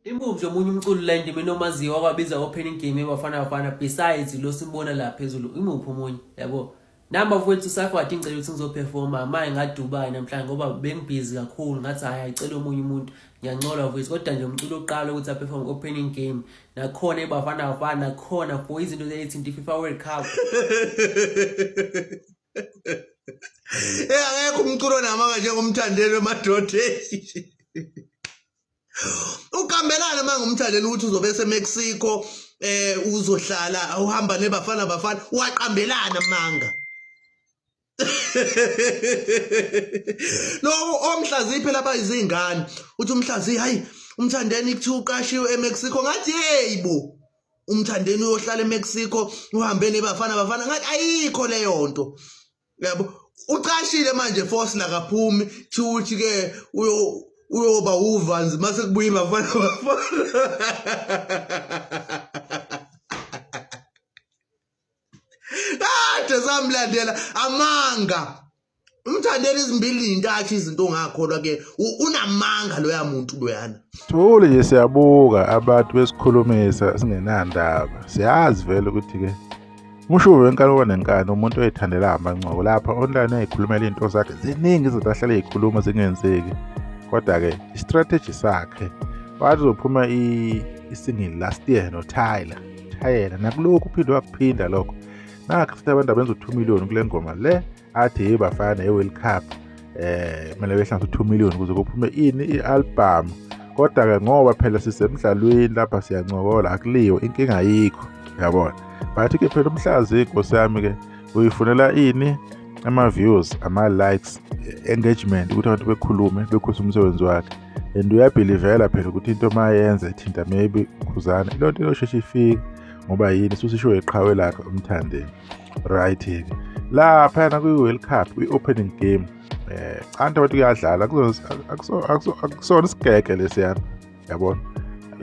Imuphi omunye umculo la endimeni omaziyo wakwabiza opening game eBafana Bafana besides lo simbona la phezulu imuphi omunye yabo. Namba mfowethu sakwadi ngicela ukuthi ngizoperforma manje ngaDubai namhlanje ngoba bengibhizi kakhulu ngathi hayi ayicela omunye umuntu ngiyancola mfowethu kodwa nje umculo oqala ukuthi aperform opening game nakhona eBafana Bafana nakhona for izinto ezithinta iFIFA World Cup. Akekho umculo namanga njengomthandelo emadodeni. Ukambelana manje umthandelo ukuthi uzobe eseMexico uzohlala uhamba neBafana Bafana waqambelana manga. No omhlaziyi lapha izingane uthi umhlaziyi hayi umthandeni kuthi uqashiwe eMexico ngathi hey umthandeni uyohlala eMexico uhambe neBafana Bafana ngathi ayikho leyo nto yabo uqashile manje force nakaphumi thuthi ke uyoba uvanzi mase kubuya iBafana Bafana. Kade samlandela amanga umthandela izimbili intathu izinto ongakholwa ke unamanga loya muntu loyana. Thule nje siyabuka abantu besikhulumisa singenandaba. Siyazi vele ukuthi ke umushuve wenkani oba nenkani umuntu oyithandela amancoko lapha online eyikhulumela into zakhe ziningi izinto ahlale eyikhuluma zingenzeki. Kodwa ke istrategy sakhe wathi uzophuma isingili last year no Tyler nakulokhu uphinde wakuphinda lokho. Nakho abantu abenza 2 million kule ngoma le athi eBafana eWorld Cup kumele behlanze 2 million ukuze kuphume ialbum. Kodwa ke ngoba phela sisemidlalweni lapha siyancokola akuliyo inkinga ayikho yabona. Bathi ke phela umhlazi inkosi yami ke uyifunela ama views ama likes engagement ukuthi abantu bekhulume bekhusa umsebenzi wakhe and uyabelivela phela ukuthi into mayenze ithinta maybe khuzana lo nto iyosheshe ifike ngoba yini susisho iqhawe lakhe umthandeni right ke lapha na kwi-World Cup kwi-opening game can't abantu kuyadlala akusona isigeke lesiyana yabona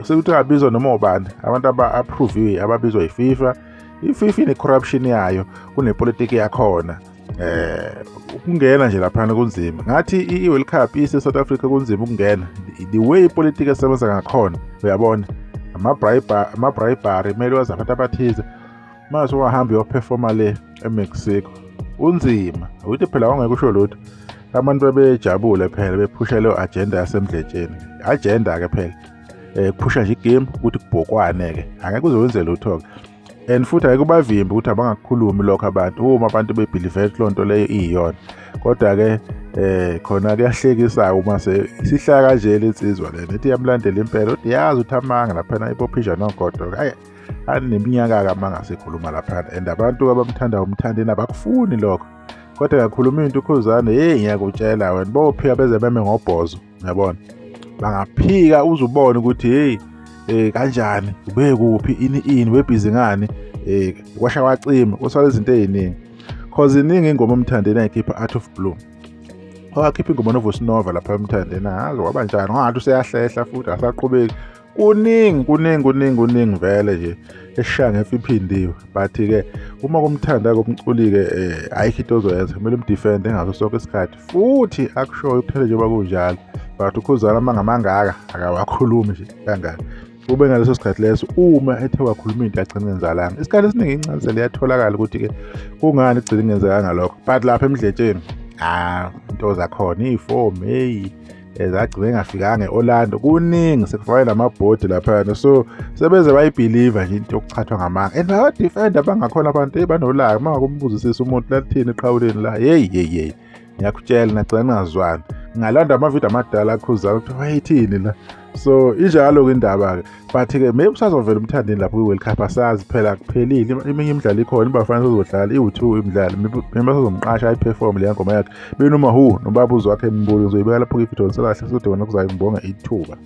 sekuthi abizwa noma ubani abantu aba-approve ababizwa iFIFA ine-corruption yayo kunepolitiki yakhona ukungena nje laphana kunzima ngathi i-World Cup ise-South Africa kunzima ukungena the way ipolitiki esebenza ngakhona uyabona ama-bribery kumele wazi abantu abathize mase ungahamba uyoperforma le eMexico unzima ukuthi phela wangeke usho lutho abantu bebejabule phela bephusha leyo agenda yasemdletsheni agenda ke phela kuphusha nje igame ukuthi kubhokwane ke angeke uze wenze lutho and futhi ayike ubavimbi ukuthi abangakukhulumi lokho abantu uma abantu bebelieve lo nto leyo iyona kodwa ke khona kuyahlekisa uma isihlaka kanje lensizwa lena ethi yamlandela impela uthi yazi ukuthi amanga lapha ibophisha nogodo hayi aneminyaka kamanga sekhuluma lapha and abantu abamthanda umthandeni abakufuni lokho kodwa ngakhuluma into ukhuzane hey ngiyakutshela wena bophika beze beme ngobhozo uyabona bangaphika uzubone ukuthi hey kanjani ube kuphi ini webhizi ngani kwasha kwacima usale izinto eziningi cause iningi ingoma umthandeni ayikhipha Art of Blue wakhipha ingoma noVoice Nova lapha umthandeni hazo wabanjani ngathi useyahlehla futhi asaqhubeki kuningi vele nje esishanga ephindiwe but ke uma kumthanda komculi ke ayikho into ozoyenza kumele umdefend ngaso sonke isikhathi futhi akushoyo kuphela nje bakunjalo but ukhuzana mangamangaka akawakhulumi nje kangaka ube ngaleso sikhathi leso uma ethe wakhuluma into agcina ngenzalanga isikhathi esiningi incazelo iyatholakala ukuthi ke kungani igcina ngenzeka ngalokho but lapha emdletsheni into zakhona iform zagcina engafikanga eOrlando kuningi sekufaka namabhodi lapha so sebeze bayibelieve nje into yokuchathwa ngamanga and ba defender bangakhona abantu banolaka mangakumbuzisisa umuntu lathini eqhawuleni la hey ngiyakutshela nagcina ngazwani ngalanda amavideo amadala akhuza ukuthi wayithini la so injalo ke indaba ke but ke maybe usazovela umthandeni lapho kwi-World Cup asazi phela kuphelile eminye imidlalo ikhona iBafana sezodlala i-2 imidlalo maybe bazomqasha ayiperform le ngoma yakhe benoma nobaba uzwakhe embulo uzoyibeka lapho kwi-video sakahle sothi wena kuzayimbonga ithuba.